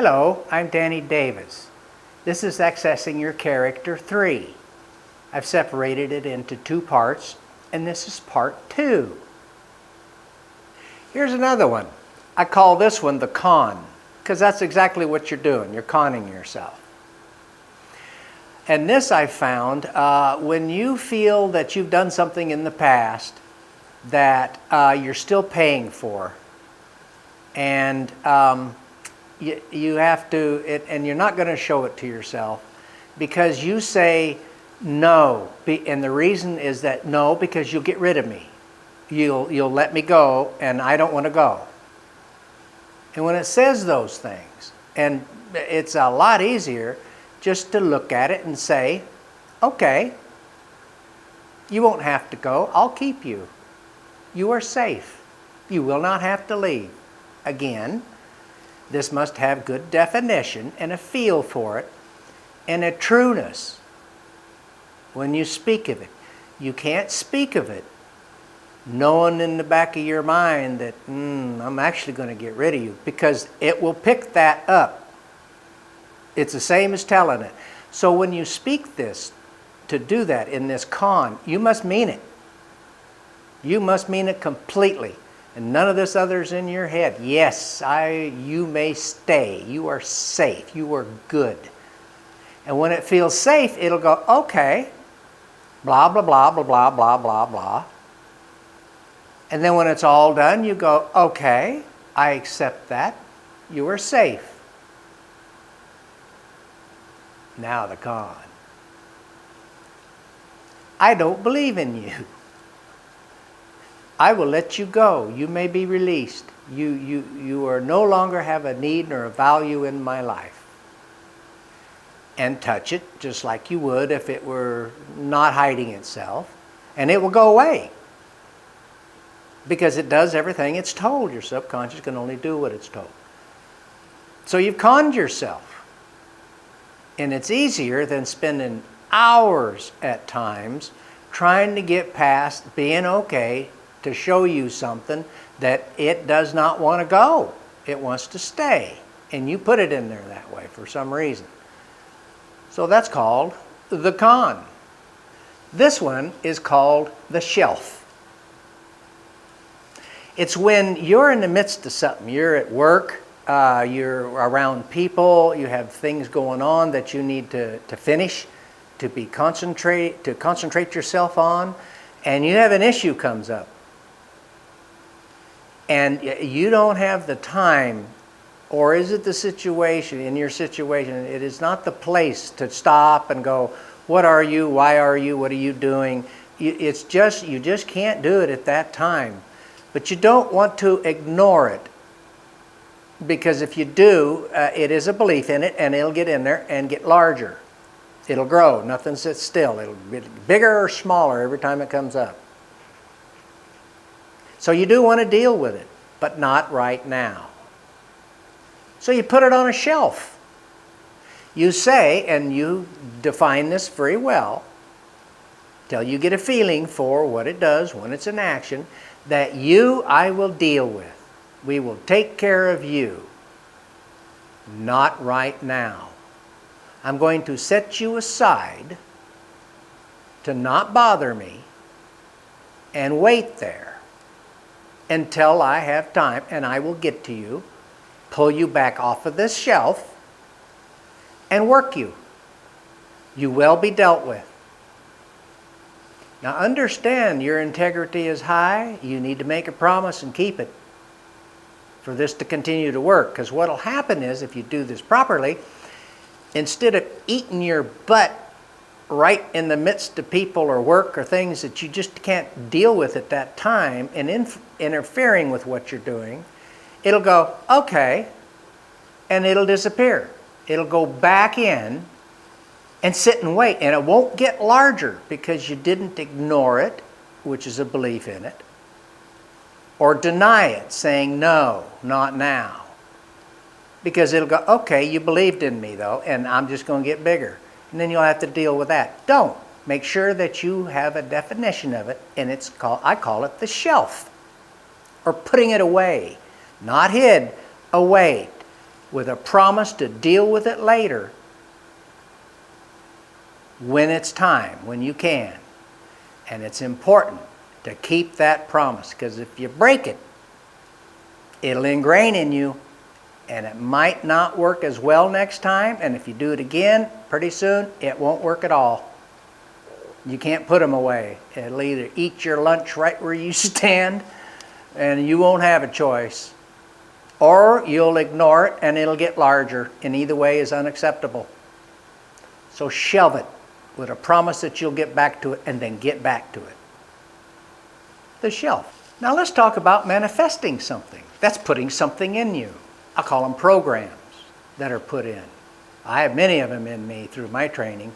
Hello, I'm Danny Davis. This is Accessing Your Character 3. I've separated it into two parts, and this is part 2. Here's another one. I call this one the con, because that's exactly what you're doing. You're conning yourself. And this I found when you feel that you've done something in the past that you're still paying for, and you have to, and you're not going to show it to yourself because you say no, and the reason is that no, because you'll get rid of me. You'll let me go, and I don't want to go. And when it says those things, and it's a lot easier just to look at it and say, okay, you won't have to go, I'll keep you. You are safe. You will not have to leave. Again, this must have good definition and a feel for it and a trueness when you speak of it. You can't speak of it knowing in the back of your mind that I'm actually going to get rid of you, because it will pick that up. It's the same as telling it. So when you speak this, to do that in this con, you must mean it. You must mean it completely. And none of this other's in your head. Yes, you may stay. You are safe. You are good. And when it feels safe, it'll go, okay, blah, blah, blah, blah, blah, blah, blah, blah. And then when it's all done, you go, okay, I accept that. You are safe. Now the con. I don't believe in you. I will let you go. You may be released. You are no longer have a need nor a value in my life. And touch it just like you would if it were not hiding itself. And it will go away. Because it does everything it's told. Your subconscious can only do what it's told. So you've conned yourself. And it's easier than spending hours at times trying to get past being okay to show you something that it does not want to go. It wants to stay. And you put it in there that way for some reason. So that's called the con. This one is called the shelf. It's when you're in the midst of something. You're at work, you're around people, you have things going on that you need to finish, to concentrate yourself on, and you have an issue comes up. And you don't have the time, or is it the situation, in your situation, it is not the place to stop and go, what are you, why are you, what are you doing? It's just, you just can't do it at that time. But you don't want to ignore it, because if you do, it is a belief in it, and it'll get in there and get larger. It'll grow. Nothing sits still. It'll be bigger or smaller every time it comes up. So you do want to deal with it, but not right now. So you put it on a shelf. You say, and you define this very well, till you get a feeling for what it does when it's in action, that you I will deal with. We will take care of you. Not right now. I'm going to set you aside to not bother me and wait there until I have time, and I will get to you, pull you back off of this shelf, and work you. You will be dealt with. Now understand, your integrity is high. You need to make a promise and keep it for this to continue to work. Because what will happen is, if you do this properly, instead of eating your butt right in the midst of people or work or things that you just can't deal with at that time, and interfering with what you're doing, it'll go, okay, and it'll disappear. It'll go back in and sit and wait, and it won't get larger because you didn't ignore it, which is a belief in it, or deny it, saying no, not now. Because it'll go, okay, you believed in me though, and I'm just going to get bigger. And then you'll have to deal with that. Don't. Make sure that you have a definition of it, and it's called, I call it the shelf, or putting it away. Not hid, away. with a promise to deal with it later when it's time, when you can. And it's important to keep that promise, because if you break it, it'll ingrain in you, and it might not work as well next time, and if you do it again, pretty soon, it won't work at all. You can't put them away. It'll either eat your lunch right where you stand, and you won't have a choice, or you'll ignore it and it'll get larger, and either way is unacceptable. So shelve it with a promise that you'll get back to it, and then get back to it. The shelf. Now let's talk about manifesting something. That's putting something in you. I call them programs that are put in. I have many of them in me through my training,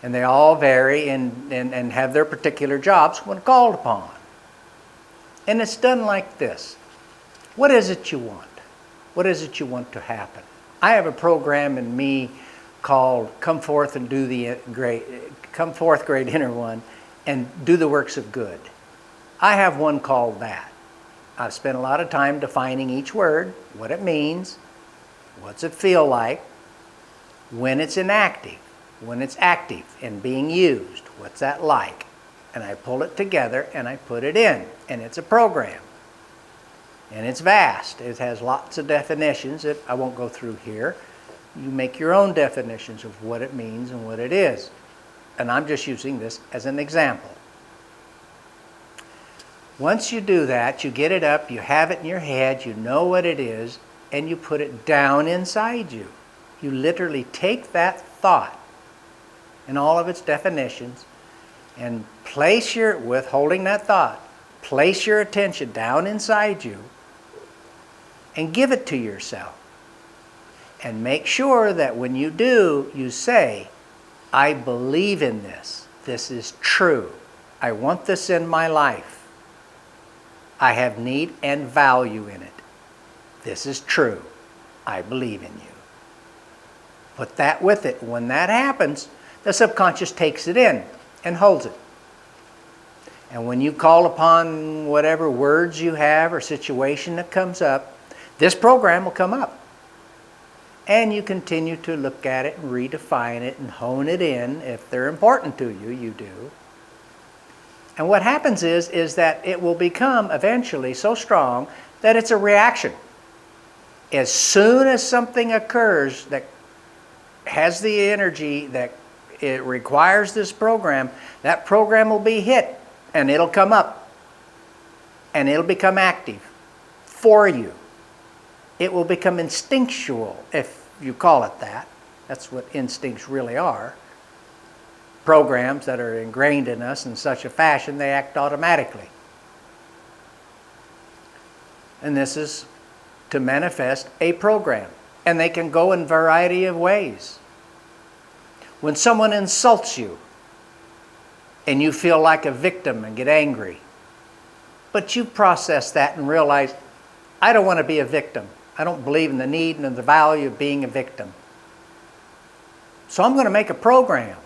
and they all vary and have their particular jobs when called upon. And it's done like this. What is it you want? What is it you want to happen? I have a program in me called Come Forth and Do the Come Forth Great Inner One and Do the Works of Good. I have one called that. I've spent a lot of time defining each word, what it means, what's it feel like, when it's inactive, when it's active and being used, what's that like? And I pull it together and I put it in, and it's a program. And it's vast. It has lots of definitions that I won't go through here. You make your own definitions of what it means and what it is. And I'm just using this as an example. Once you do that, you get it up, you have it in your head, you know what it is, and you put it down inside you. You literally take that thought and all of its definitions and place your, with holding that thought, place your attention down inside you and give it to yourself. And make sure that when you do, you say, I believe in this. This is true. I want this in my life. I have need and value in it. This is true. I believe in you. Put that with it. When that happens, the subconscious takes it in and holds it. And when you call upon whatever words you have or situation that comes up, this program will come up. And you continue to look at it and redefine it and hone it in. If they're important to you, you do. And what happens is that it will become eventually so strong that it's a reaction. As soon as something occurs that has the energy that it requires this program, that program will be hit and it'll come up and it'll become active for you. It will become instinctual, if you call it that. That's what instincts really are. Programs that are ingrained in us in such a fashion they act automatically. And this is to manifest a program. And they can go in a variety of ways. When someone insults you and you feel like a victim and get angry, but you process that and realize, I don't want to be a victim. I don't believe in the need and the value of being a victim. So I'm going to make a program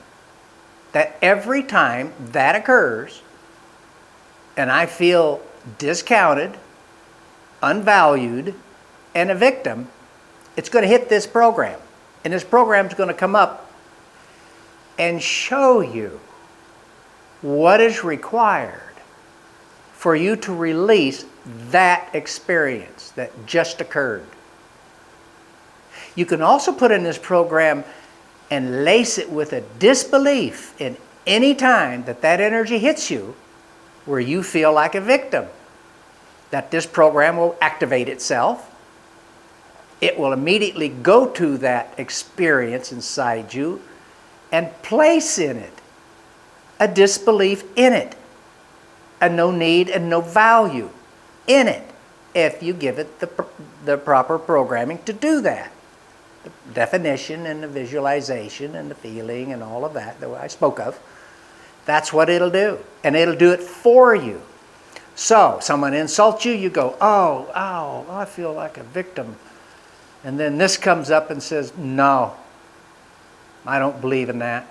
that every time that occurs and I feel discounted, unvalued, and a victim, it's going to hit this program. And this program is going to come up and show you what is required for you to release that experience that just occurred. You can also put in this program and lace it with a disbelief in any time that that energy hits you where you feel like a victim. That this program will activate itself. It will immediately go to that experience inside you and place in it a disbelief in it, a no need and no value in it, if you give it the proper programming to do that. The definition and the visualization and the feeling and all of that I spoke of, that's what it'll do. And it'll do it for you. So, someone insults you, you go, oh, I feel like a victim. And then this comes up and says, no, I don't believe in that.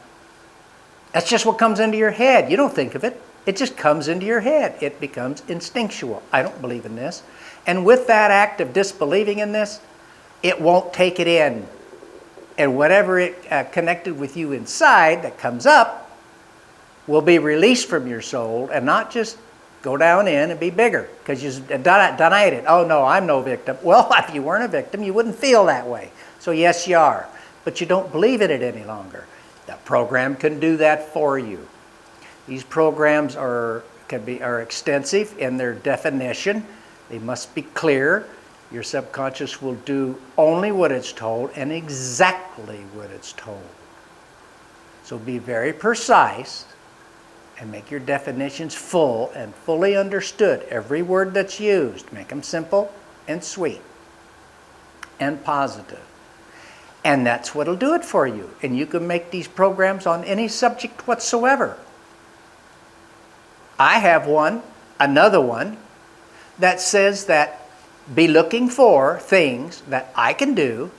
That's just what comes into your head. You don't think of it. It just comes into your head. It becomes instinctual. I don't believe in this. And with that act of disbelieving in this, it won't take it in. And whatever it connected with you inside that comes up will be released from your soul and not just go down in and be bigger because you denied it. Oh no, I'm no victim. Well, if you weren't a victim, you wouldn't feel that way. So yes, you are. But you don't believe in it any longer. The program can do that for you. These programs are extensive in their definition. They must be clear. Your subconscious will do only what it's told and exactly what it's told. So be very precise and make your definitions full and fully understood. Every word that's used, make them simple and sweet and positive. And that's what'll do it for you. And you can make these programs on any subject whatsoever. I have another one, that says that be looking for things that I can do,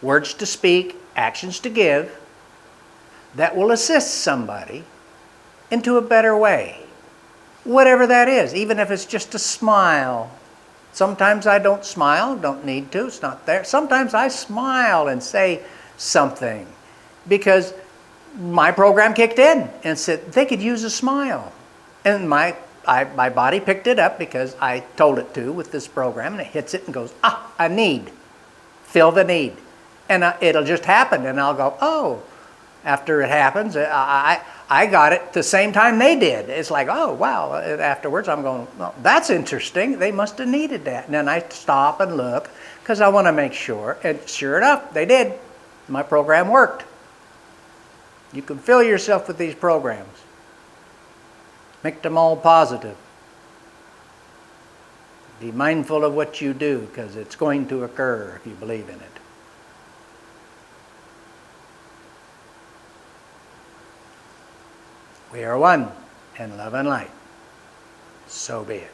words to speak, actions to give, that will assist somebody into a better way. Whatever that is, even if it's just a smile. Sometimes I don't smile, don't need to, it's not there. Sometimes I smile and say something because my program kicked in and said they could use a smile. And my body picked it up because I told it to with this program, and it hits it and goes, a need. Fill the need. And it'll just happen, and I'll go, oh. After it happens, I got it the same time they did. It's like, oh, wow. Afterwards, I'm going, well, that's interesting. They must have needed that. And then I stop and look because I want to make sure. And sure enough, they did. My program worked. You can fill yourself with these programs. Make them all positive. Be mindful of what you do because it's going to occur if you believe in it. We are one in love and light. So be it.